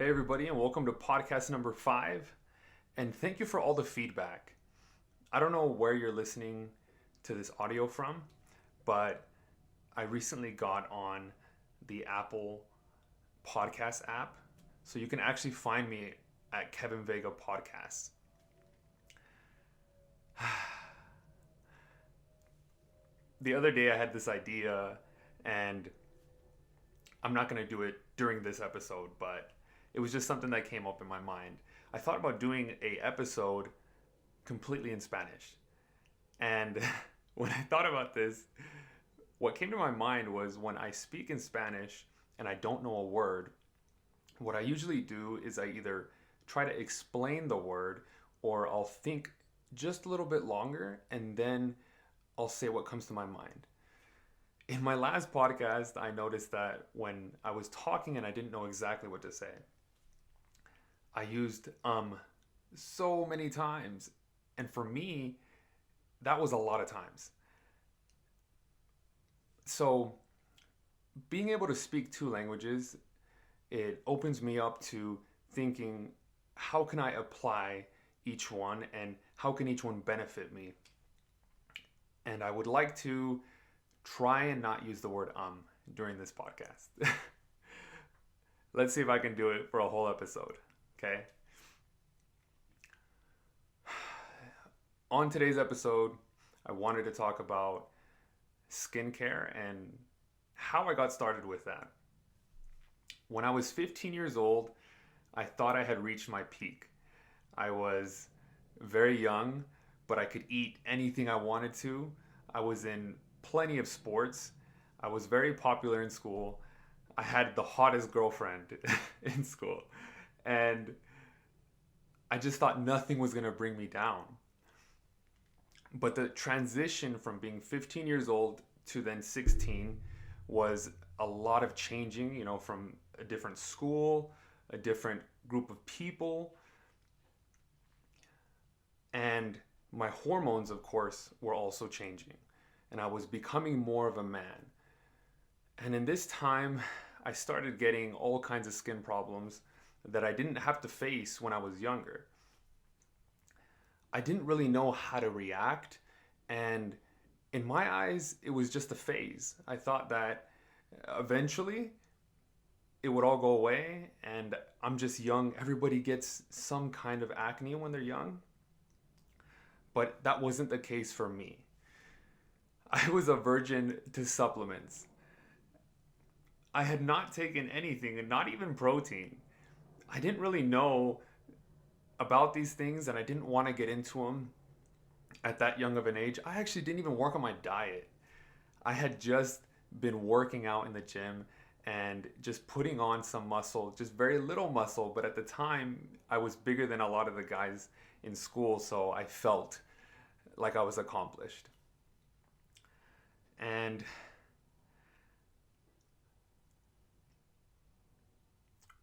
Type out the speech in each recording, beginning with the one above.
Hey, everybody, and welcome to podcast number 5. And thank you for all the feedback. I don't know where you're listening to this audio from, but I recently got on the Apple podcast app. So you can actually find me at Kevin Vega Podcasts. The other day I had this idea, and I'm not going to do it during this episode, but it was just something that came up in my mind. I thought about doing a episode completely in Spanish. And when I thought about this, what came to my mind was when I speak in Spanish and I don't know a word, what I usually do is I either try to explain the word or I'll think just a little bit longer and then I'll say what comes to my mind. In my last podcast, I noticed that when I was talking and I didn't know exactly what to say, I used so many times. And for me, that was a lot of times. So being able to speak two languages, it opens me up to thinking, how can I apply each one and how can each one benefit me? And I would like to try and not use the word during this podcast. Let's see if I can do it for a whole episode. Okay. On today's episode, I wanted to talk about skincare and how I got started with that. When I was 15 years old, I thought I had reached my peak. I was very young, but I could eat anything I wanted to. I was in plenty of sports. I was very popular in school. I had the hottest girlfriend in school. And I just thought nothing was going to bring me down. But the transition from being 15 years old to then 16 was a lot of changing, from a different school, a different group of people. And my hormones, of course, were also changing. And I was becoming more of a man. And in this time, I started getting all kinds of skin problems that I didn't have to face when I was younger. I didn't really know how to react, and in my eyes, it was just a phase. I thought that eventually it would all go away, and I'm just young. Everybody gets some kind of acne when they're young, but that wasn't the case for me. I was a virgin to supplements. I had not taken anything, and not even protein. I didn't really know about these things and I didn't want to get into them at that young of an age. I actually didn't even work on my diet. I had just been working out in the gym and just putting on some muscle, just very little muscle, but at the time I was bigger than a lot of the guys in school, so I felt like I was accomplished. And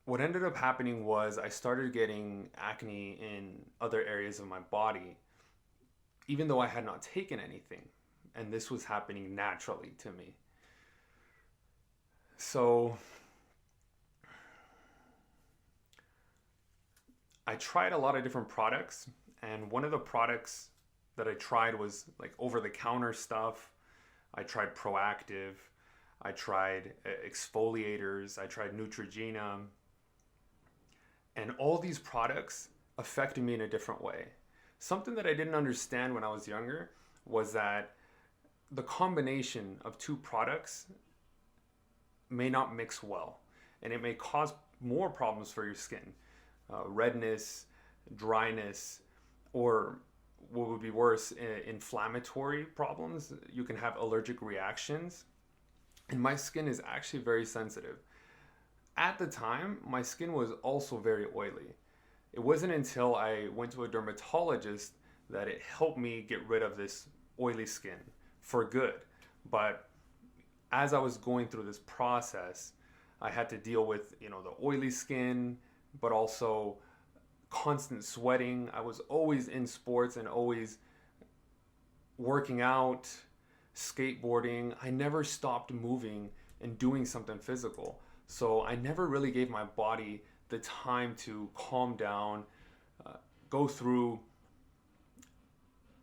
what ended up happening was I started getting acne in other areas of my body, even though I had not taken anything. And this was happening naturally to me. So I tried a lot of different products. And one of the products that I tried was like over-the-counter stuff. I tried Proactive. I tried exfoliators. I tried Neutrogena. And all these products affected me in a different way. Something that I didn't understand when I was younger was that the combination of two products may not mix well. And it may cause more problems for your skin. Redness, dryness, or what would be worse, inflammatory problems. You can have allergic reactions. And my skin is actually very sensitive. At the time, my skin was also very oily. It wasn't until I went to a dermatologist that it helped me get rid of this oily skin for good. But as I was going through this process, I had to deal with, the oily skin, but also constant sweating. I was always in sports and always working out, skateboarding. I never stopped moving and doing something physical. So I never really gave my body the time to calm down, go through,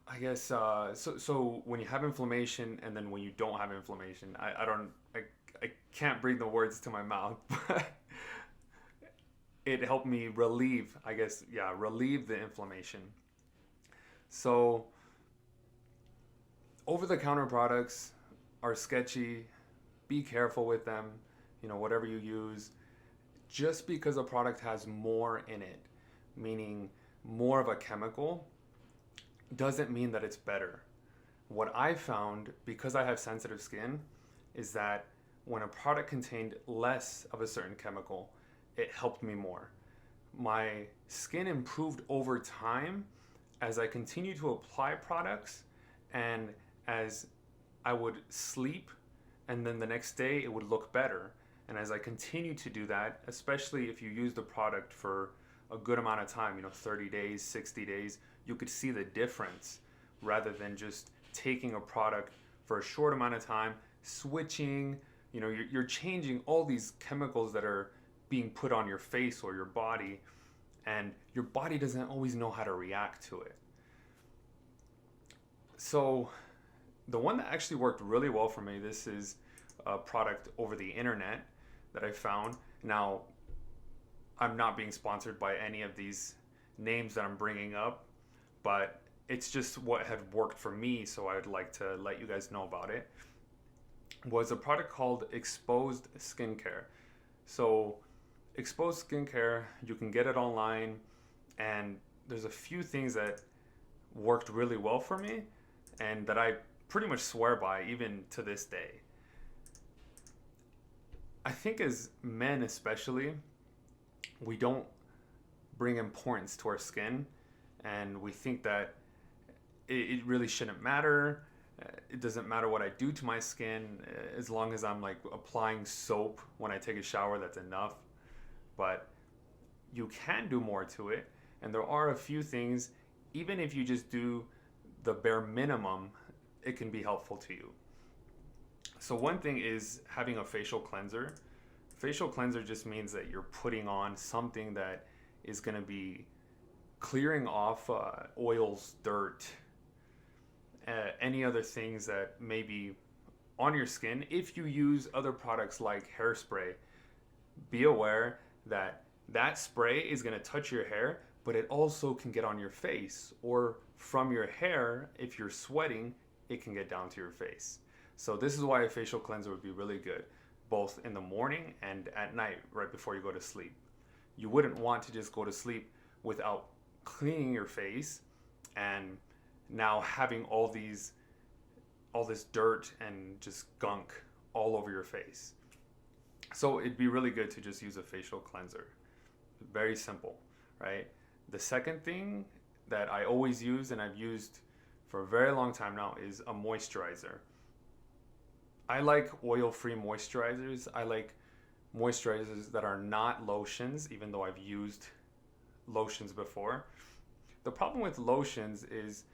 I guess, so when you have inflammation and then when you don't have inflammation, I can't bring the words to my mouth, but it helped me relieve, I guess, yeah, relieve the inflammation. So over-the-counter products are sketchy. Be careful with them, whatever you use. Just because a product has more in it, meaning more of a chemical, doesn't mean that it's better. What I found, because I have sensitive skin, is that when a product contained less of a certain chemical, it helped me more. My skin improved over time as I continued to apply products, and as I would sleep, and then the next day it would look better. And as I continue to do that, especially if you use the product for a good amount of time, 30 days, 60 days, you could see the difference rather than just taking a product for a short amount of time, switching, you're changing all these chemicals that are being put on your face or your body, and your body doesn't always know how to react to it. So the one that actually worked really well for me, this is a product over the internet that I found. Now, I'm not being sponsored by any of these names that I'm bringing up, but it's just what had worked for me, so I'd like to let you guys know about it. Was a product called Exposed Skincare. So Exposed Skincare, you can get it online, and there's a few things that worked really well for me and that I pretty much swear by even to this day. I think as men especially, we don't bring importance to our skin, and we think that it really shouldn't matter. It doesn't matter what I do to my skin, as long as I'm like applying soap when I take a shower, that's enough. But you can do more to it, and there are a few things, even if you just do the bare minimum, it can be helpful to you. So one thing is having a facial cleanser. Facial cleanser just means that you're putting on something that is going to be clearing off oils, dirt, any other things that may be on your skin. If you use other products like hairspray, be aware that that spray is going to touch your hair, but it also can get on your face, or from your hair, if you're sweating, it can get down to your face. So this is why a facial cleanser would be really good, both in the morning and at night, right before you go to sleep. You wouldn't want to just go to sleep without cleaning your face and now having all this dirt and just gunk all over your face. So it'd be really good to just use a facial cleanser. Very simple, right? The second thing that I always use, and I've used for a very long time now, is a moisturizer. I like oil-free moisturizers. I like moisturizers that are not lotions, even though I've used lotions before. The problem with lotions is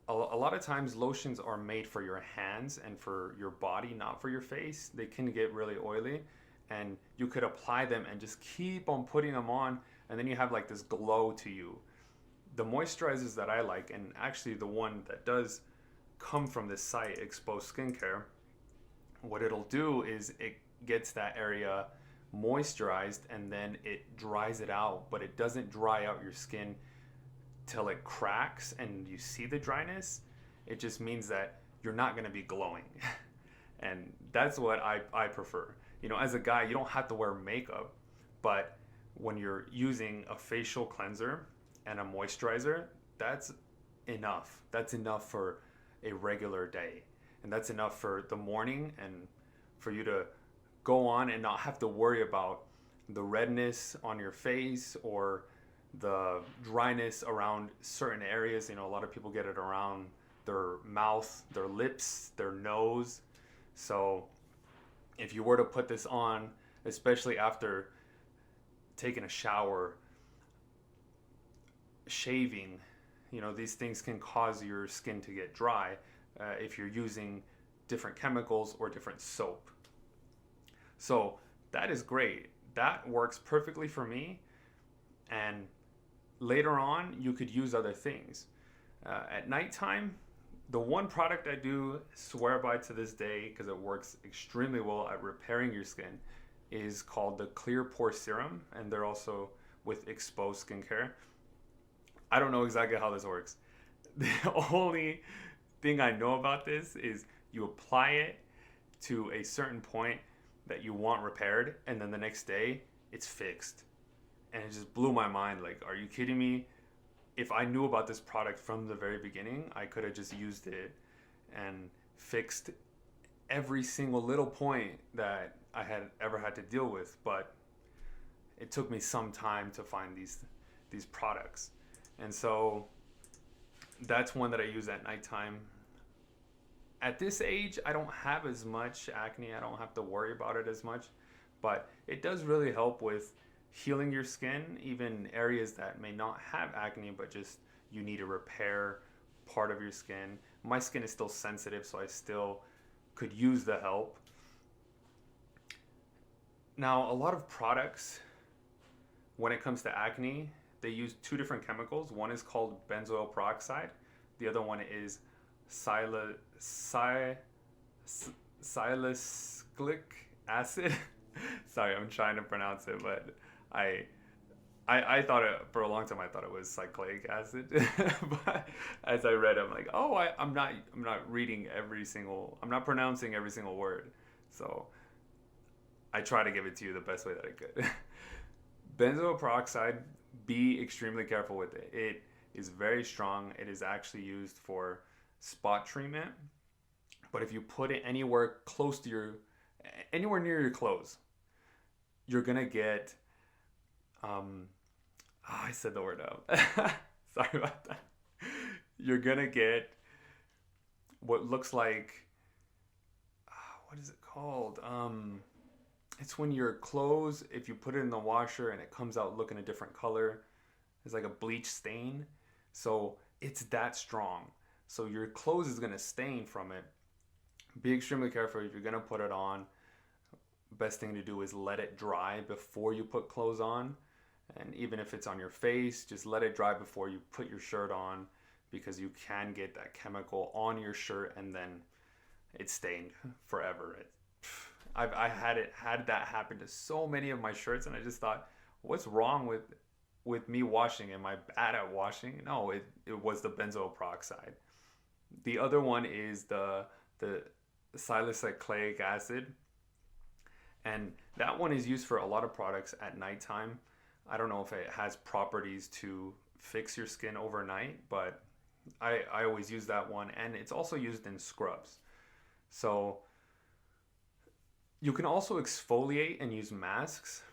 a lot of times lotions are made for your hands and for your body, not for your face. They can get really oily, and you could apply them and just keep on putting them on, and then you have like this glow to you. The moisturizers that I like, and actually the one that does come from this site, Exposed Skincare, what it'll do is it gets that area moisturized and then it dries it out, but it doesn't dry out your skin till it cracks and you see the dryness. It just means that you're not going to be glowing. And that's what I prefer. As a guy, you don't have to wear makeup, but when you're using a facial cleanser and a moisturizer, that's enough. That's enough for a regular day. And that's enough for the morning, and for you to go on and not have to worry about the redness on your face or the dryness around certain areas. A lot of people get it around their mouth, their lips, their nose. So if you were to put this on, especially after taking a shower, shaving, these things can cause your skin to get dry if you're using different chemicals or different soap. So that is great. that works perfectly for me. And later on, you could use other things. At nighttime, the one product I do swear by to this day, because it works extremely well at repairing your skin, is called the Clear Pore Serum, and they're also with Exposed Skincare. I don't know exactly how this works. The only thing I know about this is you apply it to a certain point that you want repaired, and then the next day it's fixed. And it just blew my mind. Like, are you kidding me? If I knew about this product from the very beginning, I could have just used it and fixed every single little point that I had ever had to deal with. But it took me some time to find these products. And so that's one that I use at nighttime. At this age, I don't have as much acne. I don't have to worry about it as much, but it does really help with healing your skin, even areas that may not have acne, but just you need to repair part of your skin. My skin is still sensitive, so I still could use the help. Now, a lot of products, when it comes to acne, they use two different chemicals. One is called benzoyl peroxide. The other one is salicylic acid. Sorry, I'm trying to pronounce it, but I thought it for a long time. I thought it was cyclic acid, but as I read, I'm like, oh, I'm not reading I'm not pronouncing every single word. So I try to give it to you the best way that I could. Benzoyl peroxide, be extremely careful with it. It is very strong. It is actually used for spot treatment. But if you put it anywhere anywhere near your clothes, you're gonna get, I said the word out. Sorry about that. You're gonna get what looks like, what is it called? It's when your clothes, if you put it in the washer and it comes out looking a different color, it's like a bleach stain. So it's that strong. So your clothes is gonna stain from it. Be extremely careful if you're gonna put it on. Best thing to do is let it dry before you put clothes on. And even if it's on your face, just let it dry before you put your shirt on, because you can get that chemical on your shirt and then it's stained forever. I had that happen to so many of my shirts, and I just thought, what's wrong with me washing? Am I bad at washing? No, it was the benzoyl peroxide. The other one is the salicylic acid, and that one is used for a lot of products at nighttime. I don't know if it has properties to fix your skin overnight, but I always use that one, and it's also used in scrubs. So you can also exfoliate and use masks.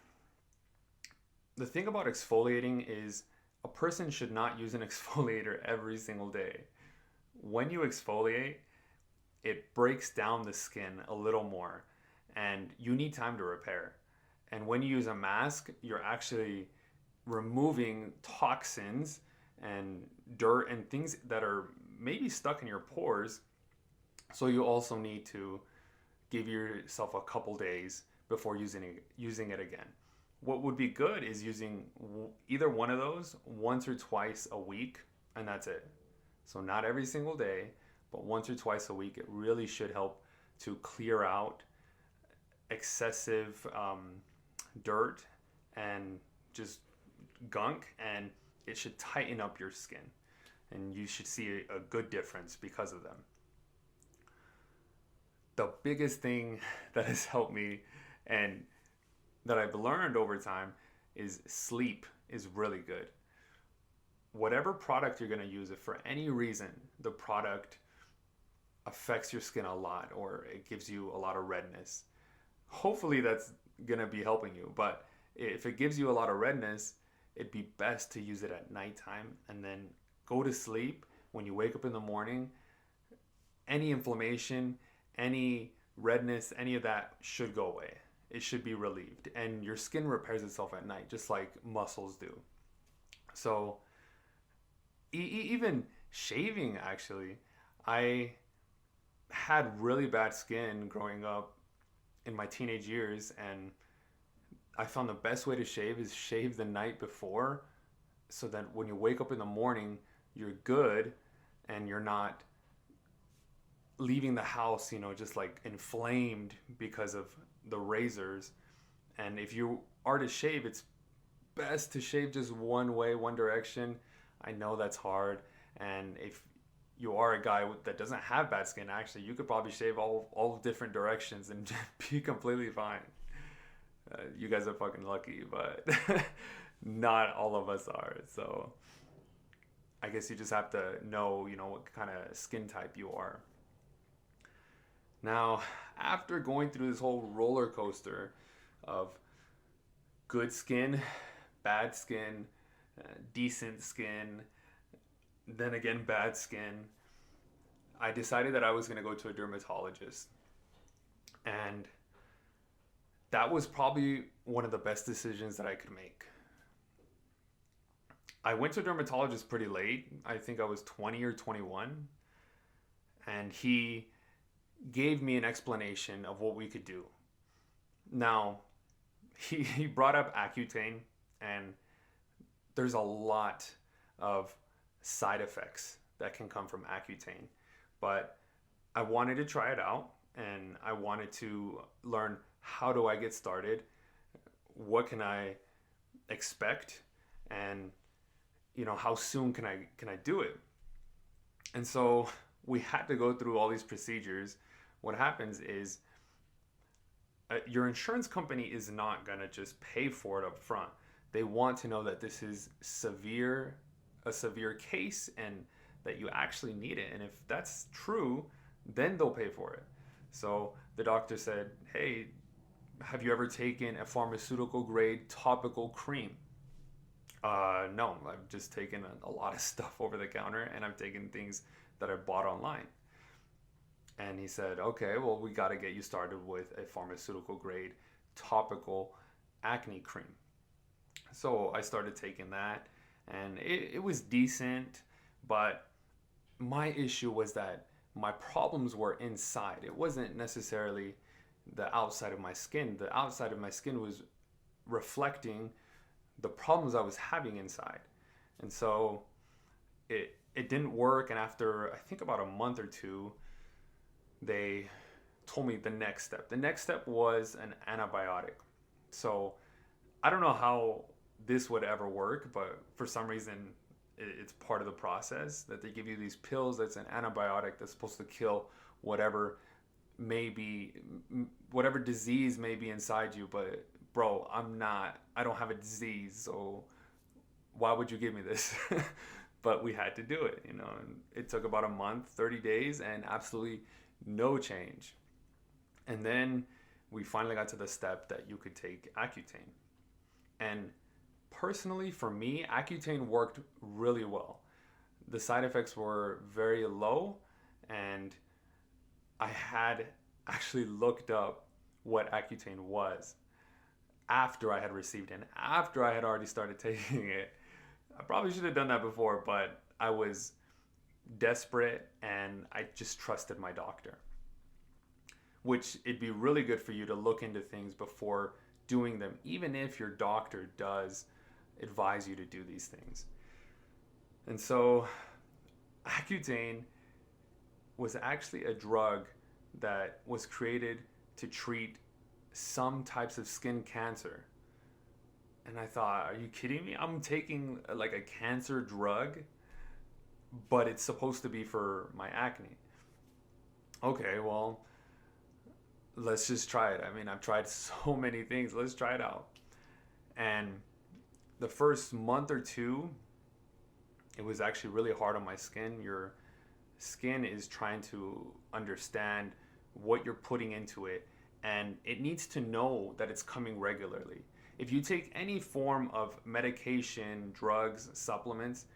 The thing about exfoliating is a person should not use an exfoliator every single day. When you exfoliate, it breaks down the skin a little more, and you need time to repair. And when you use a mask, you're actually removing toxins and dirt and things that are maybe stuck in your pores. So you also need to give yourself a couple days before using it again. What would be good is using either one of those once or twice a week, and that's it. So not every single day, but once or twice a week. It really should help to clear out excessive dirt and just gunk, and it should tighten up your skin, and you should see a good difference because of them. The biggest thing that has helped me and that I've learned over time is sleep is really good. Whatever product you're going to use, if for any reason the product affects your skin a lot or it gives you a lot of redness, hopefully that's going to be helping you. But if it gives you a lot of redness, it'd be best to use it at nighttime and then go to sleep. When you wake up in the morning, any inflammation, any redness, any of that should go away. It should be relieved, and your skin repairs itself at night just like muscles do. So even shaving, actually, I had really bad skin growing up in my teenage years, and I found the best way to shave is shave the night before, so that when you wake up in the morning, you're good and you're not leaving the house, just like inflamed because of the razors. And if you are to shave, it's best to shave just one way, one direction. I know that's hard. And if you are a guy that doesn't have bad skin, actually, you could probably shave all different directions and be completely fine. You guys are fucking lucky, but not all of us are. So I guess you just have to know, what kind of skin type you are. Now, after going through this whole roller coaster of good skin, bad skin, decent skin, then again bad skin, I decided that I was going to go to a dermatologist. And that was probably one of the best decisions that I could make. I went to a dermatologist pretty late. I think I was 20 or 21. And he gave me an explanation of what we could do. Now, he brought up Accutane, and there's a lot of side effects that can come from Accutane. But I wanted to try it out, and I wanted to learn, how do I get started? What can I expect? And how soon can I do it? And so we had to go through all these procedures. What happens is your insurance company is not going to just pay for it up front. They want to know that this is a severe case and that you actually need it. And if that's true, then they'll pay for it. So the doctor said, hey, have you ever taken a pharmaceutical grade topical cream? No, I've just taken a lot of stuff over the counter, and I've taken things that I bought online. And he said, okay, well, we got to get you started with a pharmaceutical grade topical acne cream. So I started taking that, and it was decent, but my issue was that my problems were inside. It wasn't necessarily the outside of my skin. The outside of my skin was reflecting the problems I was having inside. And so it didn't work. And after, I think, about a month or two, they told me the next step. The next step was an antibiotic. So I don't know how this would ever work, but for some reason it's part of the process that they give you these pills that's an antibiotic that's supposed to kill whatever disease may be inside you. But bro, I don't have a disease, so why would you give me this? But we had to do it, and it took about a month, 30 days, and absolutely no change. And then we finally got to the step that you could take Accutane. And personally, for me, Accutane worked really well. The side effects were very low, and I had actually looked up what Accutane was after I had received it, and after I had already started taking it. I probably should have done that before, but I was desperate and I just trusted my doctor. Which, it'd be really good for you to look into things before doing them, even if your doctor does advise you to do these things. And so Accutane was actually a drug that was created to treat some types of skin cancer. And I thought, are you kidding me? I'm taking like a cancer drug, but it's supposed to be for my acne. Okay, well, let's just try it. I mean, I've tried so many things. Let's try it out. And the first month or two, it was actually really hard on my skin. Your skin is trying to understand what you're putting into it, and it needs to know that it's coming regularly. If you take any form of medication, drugs, supplements,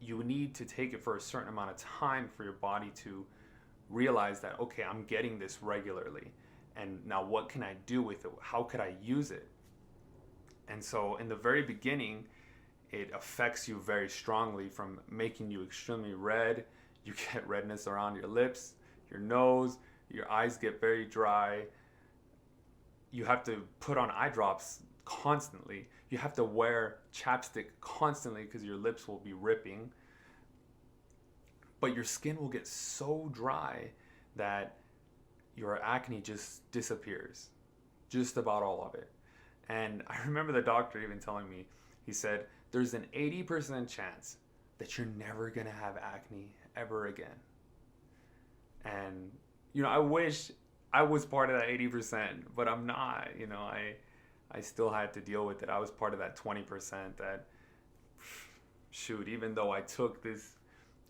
you need to take it for a certain amount of time for your body to realize that, okay, I'm getting this regularly. And now what can I do with it? How could I use it? And so in the very beginning, it affects you very strongly, from making you extremely red. You get redness around your lips, your nose, your eyes get very dry. You have to put on eye drops constantly. You have to wear chapstick constantly because your lips will be ripping. But your skin will get so dry that your acne just disappears. Just about all of it. And I remember the doctor even telling me, he said, there's an 80% chance that you're never going to have acne ever again. And, I wish I was part of that 80%, but I'm not. I still had to deal with it. I was part of that 20% that, shoot, even though I took this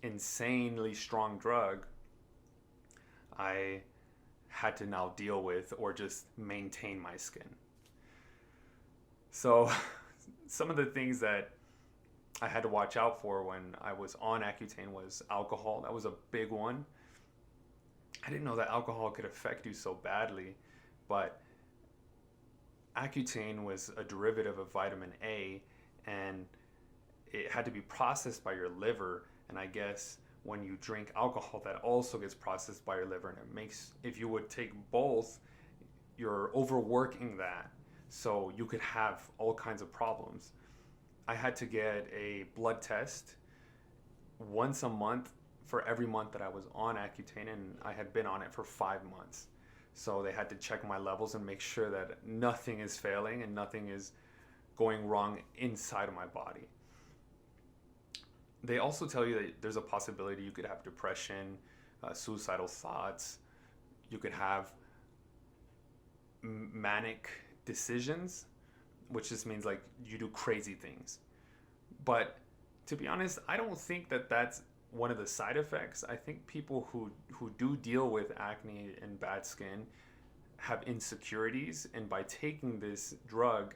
insanely strong drug, I had to now deal with or just maintain my skin. So some of the things that I had to watch out for when I was on Accutane was alcohol. That was a big one. I didn't know that alcohol could affect you so badly, but Accutane was a derivative of vitamin A, and it had to be processed by your liver. And I guess when you drink alcohol, that also gets processed by your liver, and it makes, if you would take both, you're overworking that, so you could have all kinds of problems. I had to get a blood test once a month for every month that I was on Accutane, and I had been on it for 5 months. So they had to check my levels and make sure that nothing is failing and nothing is going wrong inside of my body. They also tell you that there's a possibility you could have depression, suicidal thoughts. You could have manic decisions, which just means like you do crazy things. But to be honest, I don't think that that's one of the side effects. I think people who do deal with acne and bad skin have insecurities, and by taking this drug,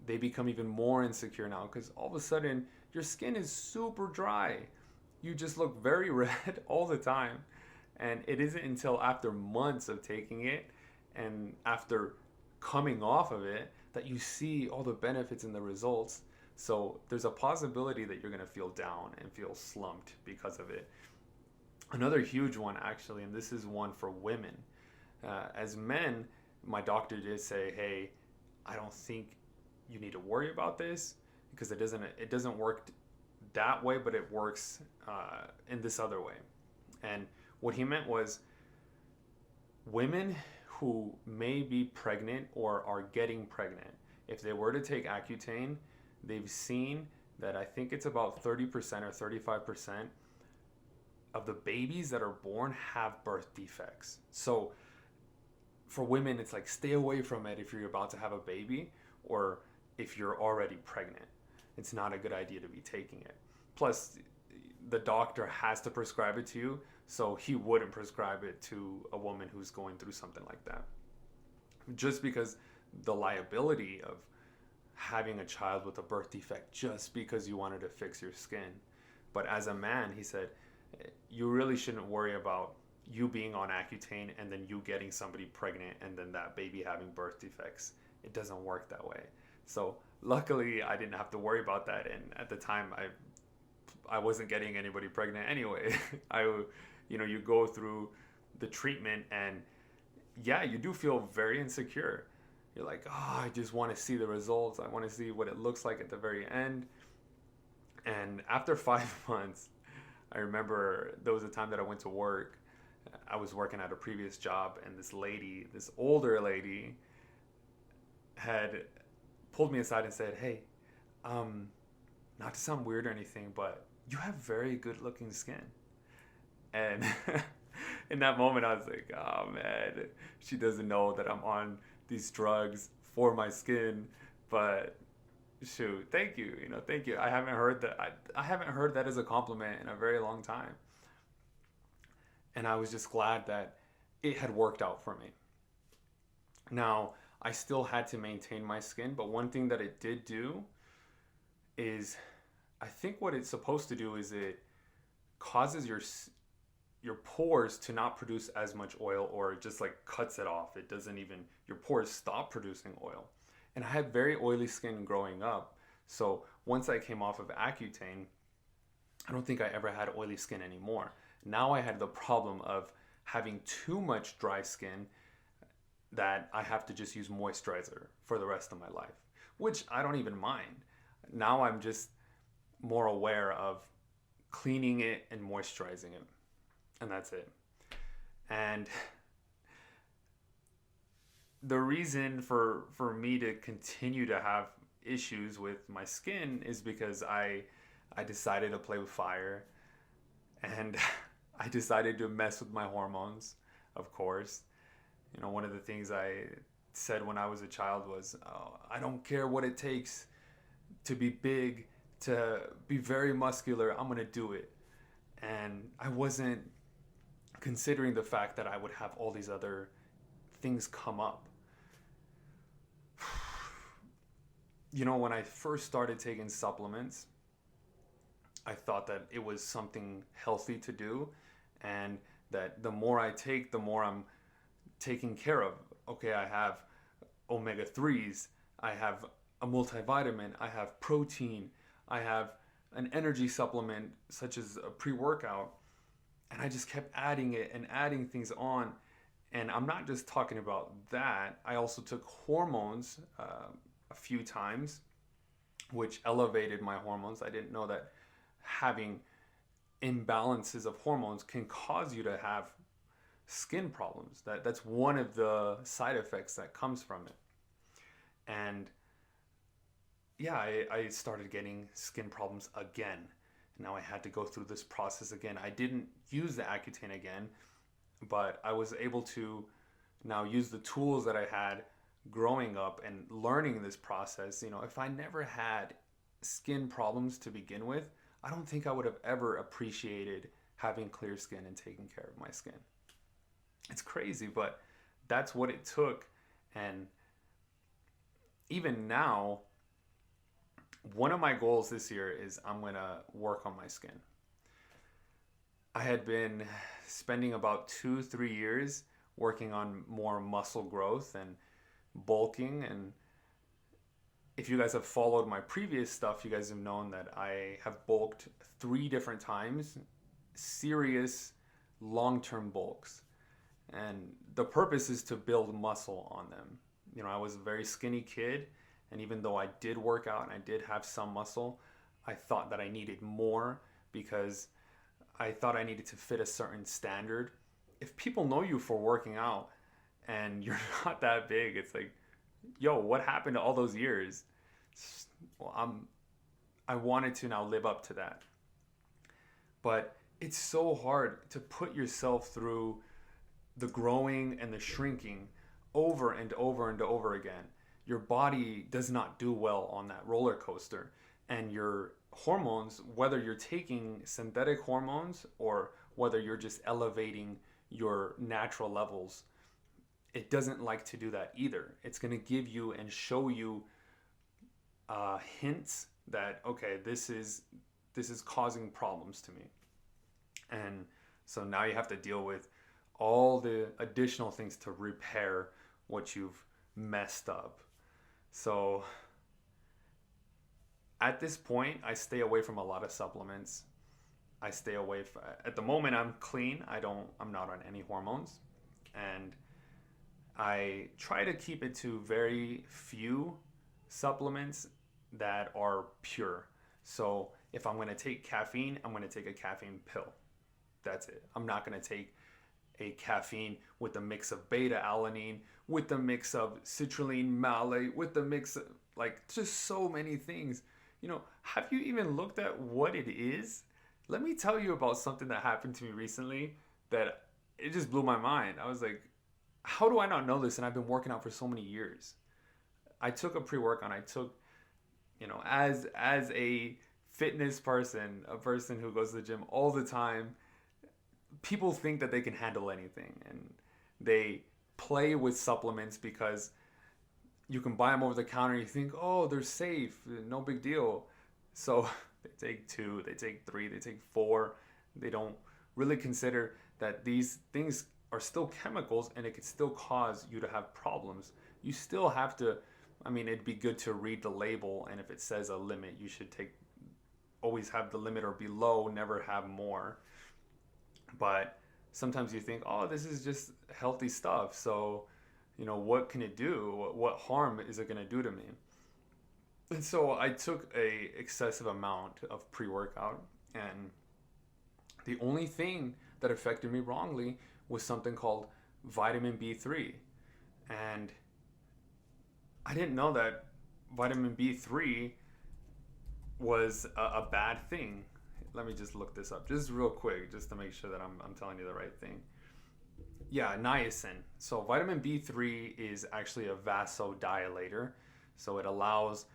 they become even more insecure now, because all of a sudden your skin is super dry. You just look very red all the time. And it isn't until after months of taking it and after coming off of it that you see all the benefits and the results. So there's a possibility that you're going to feel down and feel slumped because of it. Another huge one, actually, and this is one for women. As men, my doctor did say, hey, I don't think you need to worry about this, because it doesn't work that way, but it works in this other way. And what he meant was, women who may be pregnant or are getting pregnant, if they were to take Accutane, they've seen that I think it's about 30% or 35% of the babies that are born have birth defects. So for women, it's like, stay away from it if you're about to have a baby, or if you're already pregnant. It's not a good idea to be taking it. Plus, the doctor has to prescribe it to you, so he wouldn't prescribe it to a woman who's going through something like that. Just because the liability of having a child with a birth defect just because you wanted to fix your skin. But as a man, he said, you really shouldn't worry about you being on Accutane and then you getting somebody pregnant and then that baby having birth defects. It doesn't work that way. So luckily I didn't have to worry about that, and at the time I wasn't getting anybody pregnant anyway. You go through the treatment and yeah, you do feel very insecure. You're like, I just want to see the results. I want to see what it looks like at the very end. And after 5 months, I remember there was a time that I went to work. I was working at a previous job, and this older lady had pulled me aside and said, hey, not to sound weird or anything, but you have very good looking skin. And in that moment, I was like, oh man, she doesn't know that I'm on these drugs for my skin. But shoot, thank you. Thank you. I haven't heard that. I haven't heard that as a compliment in a very long time. And I was just glad that it had worked out for me. Now, I still had to maintain my skin, but one thing that it did do is, I think what it's supposed to do is it causes your pores to not produce as much oil, or it just like cuts it off. It doesn't even, your pores stop producing oil. And I had very oily skin growing up. So once I came off of Accutane, I don't think I ever had oily skin anymore. Now I had the problem of having too much dry skin that I have to just use moisturizer for the rest of my life, which I don't even mind. Now I'm just more aware of cleaning it and moisturizing it, and that's it. And the reason for me to continue to have issues with my skin is because I decided to play with fire, and I decided to mess with my hormones, of course. You know, one of the things I said when I was a child was, oh, I don't care what it takes to be big, to be very muscular, I'm gonna do it. And I wasn't considering the fact that I would have all these other things come up. You know, when I first started taking supplements, I thought that it was something healthy to do, and that the more I take, the more I'm taken care of. Okay, I have omega 3s, I have a multivitamin, I have protein, I have an energy supplement such as a pre-workout, and I just kept adding it and adding things on. And I'm not just talking about that, I also took hormones a few times, which elevated my hormones. I didn't know that having imbalances of hormones can cause you to have skin problems. That's one of the side effects that comes from it. And yeah, I started getting skin problems again. Now I had to go through this process again. I didn't use the Accutane again, but I was able to now use the tools that I had growing up and learning this process. You know, if I never had skin problems to begin with, I don't think I would have ever appreciated having clear skin and taking care of my skin. It's crazy, but that's what it took. And even now, one of my goals this year is I'm going to work on my skin. I had been spending about 2-3 years working on more muscle growth and bulking. And if you guys have followed my previous stuff, you guys have known that I have bulked 3 different times, serious long-term bulks. And the purpose is to build muscle on them. You know, I was a very skinny kid, and even though I did work out and I did have some muscle, I thought that I needed more because I thought I needed to fit a certain standard. If people know you for working out and you're not that big, it's like, yo, what happened to all those years? Well, I wanted to now live up to that. But it's so hard to put yourself through the growing and the shrinking over and over and over again. Your body does not do well on that roller coaster, and your hormones, whether you're taking synthetic hormones or whether you're just elevating your natural levels, it doesn't like to do that either. It's going to give you and show you hints that, okay, this is causing problems to me. And so now you have to deal with all the additional things to repair what you've messed up. So at this point, I stay away from a lot of supplements. I stay away at the moment I'm clean. I'm not on any hormones, and I try to keep it to very few supplements that are pure. So if I'm going to take caffeine, I'm going to take a caffeine pill. That's it. I'm not going to take a caffeine with a mix of beta alanine, with the mix of citrulline malate, with the mix of, like, just so many things. You know, have you even looked at what it is? Let me tell you about something that happened to me recently that it just blew my mind. I was like, how do I not know this? And I've been working out for so many years. I took a pre-workout. I took, you know, as a fitness person, a person who goes to the gym all the time, people think that they can handle anything, and they play with supplements because you can buy them over the counter. You think, oh, they're safe, no big deal. So they take 2, they take 3, they take 4. They don't really consider that these things are still chemicals and it could still cause you to have problems. You still have to, I mean, it'd be good to read the label, and if it says a limit, you should always have the limit or below, never have more. But sometimes you think, oh, this is just healthy stuff. So, you know, what can it do? What harm is it going to do to me? And so I took a excessive amount of pre-workout, and the only thing that affected me wrongly was something called vitamin B3. And I didn't know that vitamin B3 was a bad thing. Let me just look this up just real quick, just to make sure that I'm telling you the right thing. Yeah, niacin. So vitamin B3 is actually a vasodilator. So it allows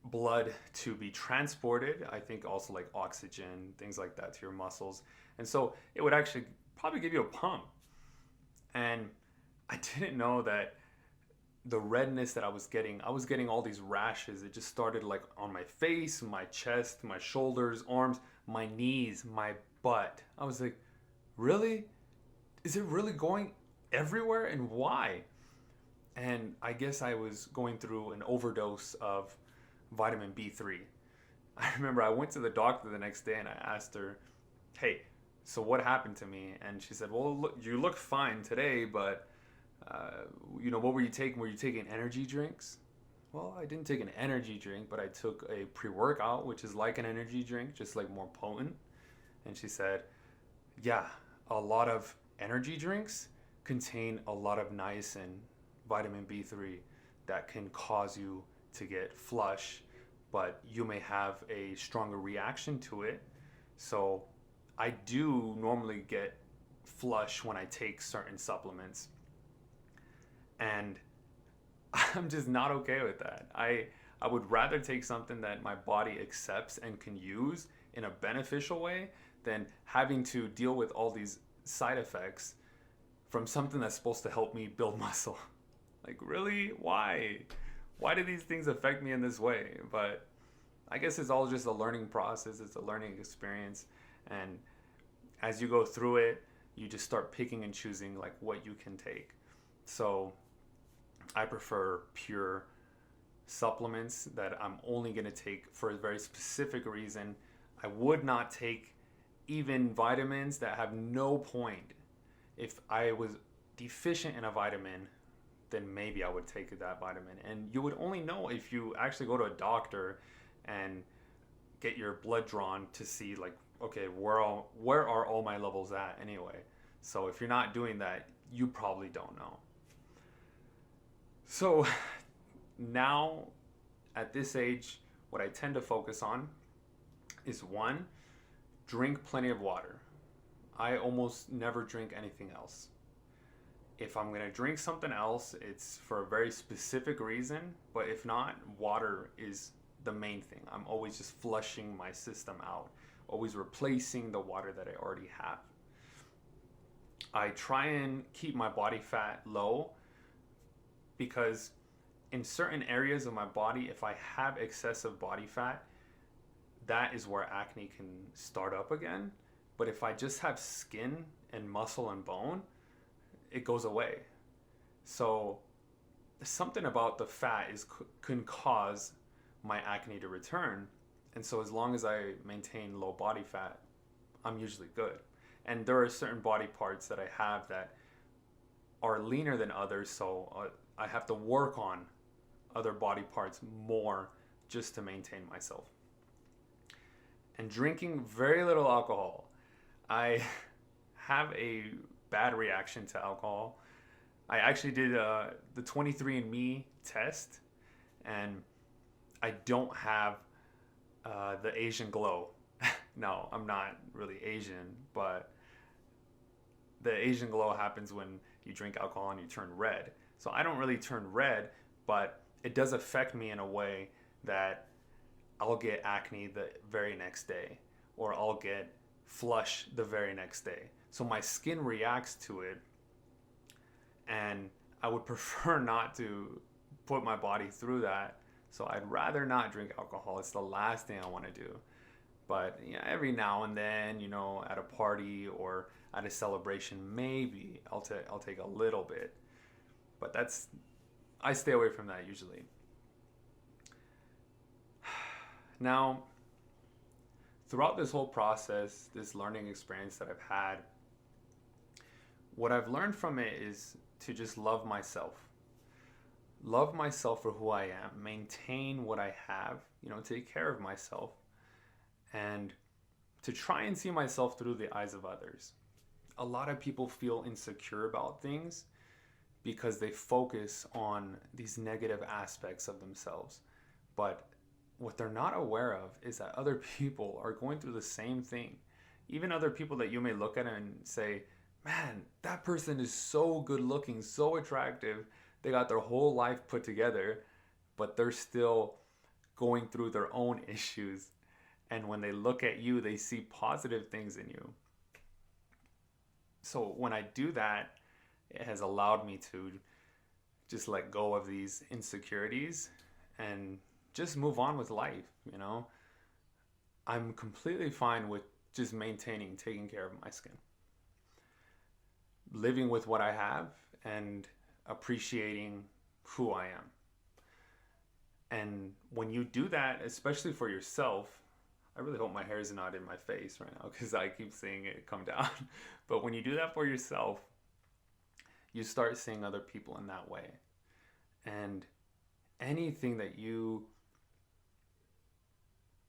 blood to be transported, I think also like oxygen, things like that, to your muscles. And so it would actually probably give you a pump. And I didn't know that the redness that I was getting all these rashes. It just started like on my face, my chest, my shoulders, arms, my knees, my butt. I was like, really? Is it really going everywhere, and why? And I guess I was going through an overdose of vitamin B3. I remember I went to the doctor the next day and I asked her, hey, so what happened to me? And she said, well, look, you look fine today, but what were you taking? Were you taking energy drinks? Well, I didn't take an energy drink, but I took a pre-workout, which is like an energy drink, just like more potent. And she said, yeah, a lot of energy drinks contain a lot of niacin, vitamin B3, that can cause you to get flush, but you may have a stronger reaction to it. So I do normally get flush when I take certain supplements. And I'm just not okay with that. I would rather take something that my body accepts and can use in a beneficial way than having to deal with all these side effects from something that's supposed to help me build muscle. Like, really? Why? Why do these things affect me in this way? But I guess it's all just a learning process. It's a learning experience. And as you go through it, you just start picking and choosing like what you can take. So I prefer pure supplements that I'm only going to take for a very specific reason. I would not take even vitamins that have no point. If I was deficient in a vitamin, then maybe I would take that vitamin. And you would only know if you actually go to a doctor and get your blood drawn to see like, okay, where are all my levels at anyway? So if you're not doing that, you probably don't know. So now at this age, what I tend to focus on is one, drink plenty of water. I almost never drink anything else. If I'm going to drink something else, it's for a very specific reason, but if not, water is the main thing. I'm always just flushing my system out, always replacing the water that I already have. I try and keep my body fat low because in certain areas of my body, if I have excessive body fat, that is where acne can start up again. But if I just have skin and muscle and bone, it goes away. So something about the fat can cause my acne to return. And so as long as I maintain low body fat, I'm usually good. And there are certain body parts that I have that are leaner than others, so I have to work on other body parts more just to maintain myself. And drinking very little alcohol. I have a bad reaction to alcohol. I actually did the 23andMe test, and I don't have the Asian glow. No, I'm not really Asian, but the Asian glow happens when you drink alcohol and you turn red. So I don't really turn red, but it does affect me in a way that I'll get acne the very next day, or I'll get flush the very next day. So my skin reacts to it, and I would prefer not to put my body through that. So I'd rather not drink alcohol. It's the last thing I want to do. But every now and then, at a party or at a celebration, maybe I'll take a little bit. But I stay away from that usually. Now, throughout this whole process, this learning experience that I've had, what I've learned from it is to just love myself. love myself for who I am, maintain what I have, take care of myself, and to try and see myself through the eyes of others. A lot of people feel insecure about things because they focus on these negative aspects of themselves. But what they're not aware of is that other people are going through the same thing. Even other people that you may look at and say, man, that person is so good looking, so attractive. They got their whole life put together, but they're still going through their own issues. And when they look at you, they see positive things in you. So when I do that, it has allowed me to just let go of these insecurities and just move on with life. I'm completely fine with just taking care of my skin, living with what I have and appreciating who I am. And when you do that, especially for yourself, I really hope my hair is not in my face right now because I keep seeing it come down. But when you do that for yourself, you start seeing other people in that way. And anything that you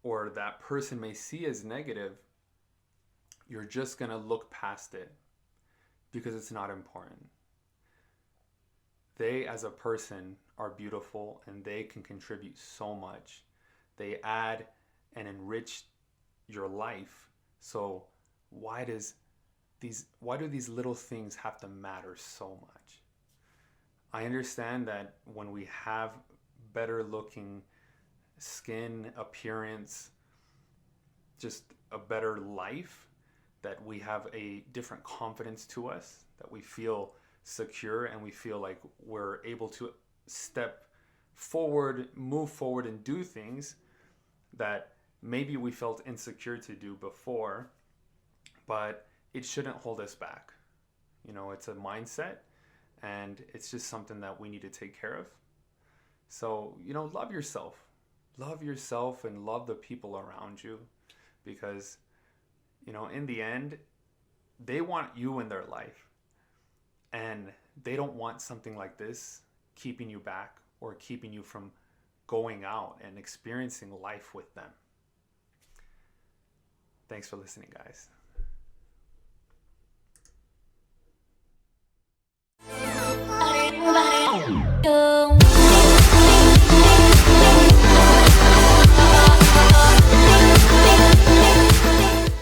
or that person may see as negative, you're just going to look past it because it's not important. They, as a person, are beautiful and they can contribute so much. They add and enrich your life. So why do these little things have to matter so much? I understand that when we have better looking skin appearance, just a better life, that we have a different confidence to us, that we feel secure and we feel like we're able to step forward, move forward and do things that maybe we felt insecure to do before, but it shouldn't hold us back. It's a mindset and it's just something that we need to take care of. So, love yourself. Love yourself and love the people around you because, in the end, they want you in their life and they don't want something like this keeping you back or keeping you from going out and experiencing life with them. Thanks for listening, guys.